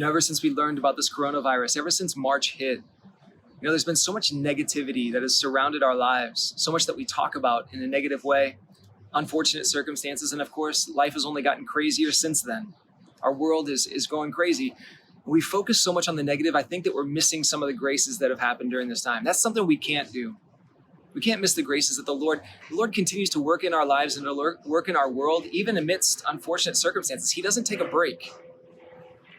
Ever since we learned about this coronavirus, ever since March hit, there's been so much negativity that has surrounded our lives, so much that we talk about in a negative way, unfortunate circumstances. And of course, life has only gotten crazier since then. Our world is going crazy. We focus so much on the negative, I think that we're missing some of the graces that have happened during this time. That's something we can't do. We can't miss the graces that the Lord continues to work in our lives and to work in our world, even amidst unfortunate circumstances. He doesn't take a break.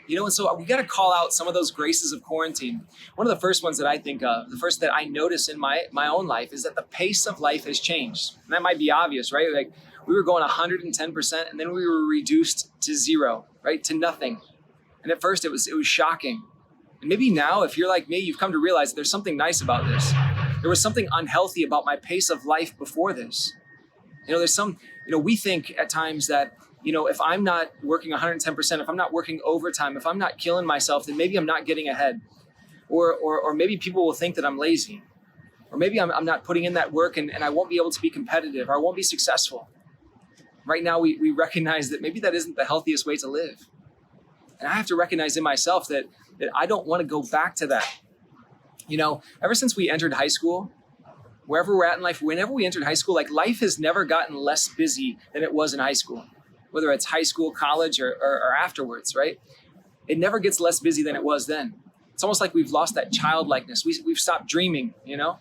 And so we got to call out some of those graces of quarantine. One of the first ones that I think of, the first that I notice in my own life, is that the pace of life has changed. And that might be obvious, right? Like we were going 110% and then we were reduced to zero, right? To nothing. And at first it was shocking. And maybe now, if you're like me, you've come to realize that there's something nice about this. There was something unhealthy about my pace of life before this. There's some, we think at times that, if I'm not working 110%, if I'm not working overtime, if I'm not killing myself, then maybe I'm not getting ahead. Or maybe people will think that I'm lazy. Or maybe I'm not putting in that work and I won't be able to be competitive or I won't be successful. Right now, we recognize that maybe that isn't the healthiest way to live. And I have to recognize in myself that I don't want to go back to that. Ever since we entered high school, wherever we're at in life, whenever we entered high school, like life has never gotten less busy than it was in high school. Whether it's high school, college, or afterwards, right? It never gets less busy than it was then. It's almost like we've lost that childlikeness. We've stopped dreaming, I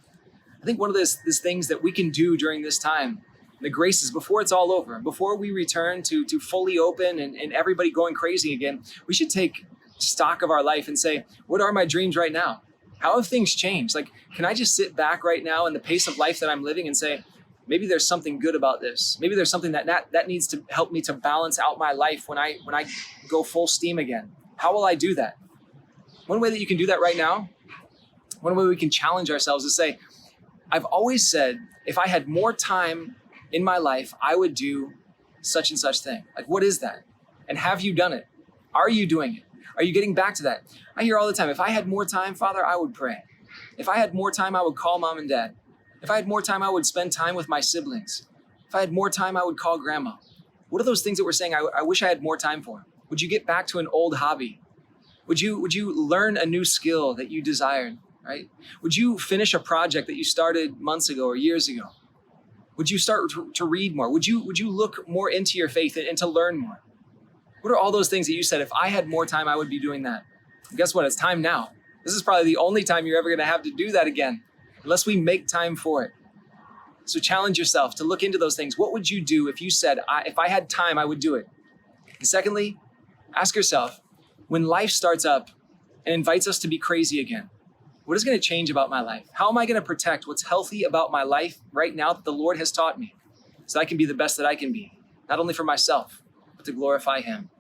think one of these things that we can do during this time, the graces, before it's all over, before we return to fully open and everybody going crazy again, we should take stock of our life and say, what are my dreams right now? How have things changed? Like, can I just sit back right now in the pace of life that I'm living and say, maybe there's something good about this. Maybe there's something that needs to help me to balance out my life when I go full steam again. How will I do that? One way that you can do that right now, one way we can challenge ourselves is say, I've always said, if I had more time in my life, I would do such and such thing. Like, what is that? And have you done it? Are you doing it? Are you getting back to that? I hear all the time, if I had more time, Father, I would pray. If I had more time, I would call mom and dad. If I had more time, I would spend time with my siblings. If I had more time, I would call grandma. What are those things that we're saying I wish I had more time for? Would you get back to an old hobby? Would you learn a new skill that you desired, right? Would you finish a project that you started months ago or years ago? Would you start to read more? Would you look more into your faith and to learn more? What are all those things that you said, if I had more time, I would be doing that? And guess what? It's time now. This is probably the only time you're ever going to have to do that again, unless we make time for it. So challenge yourself to look into those things. What would you do if you said, if I had time, I would do it? And secondly, ask yourself, when life starts up and invites us to be crazy again, what is going to change about my life? How am I going to protect what's healthy about my life right now that the Lord has taught me so I can be the best that I can be, not only for myself, but to glorify Him?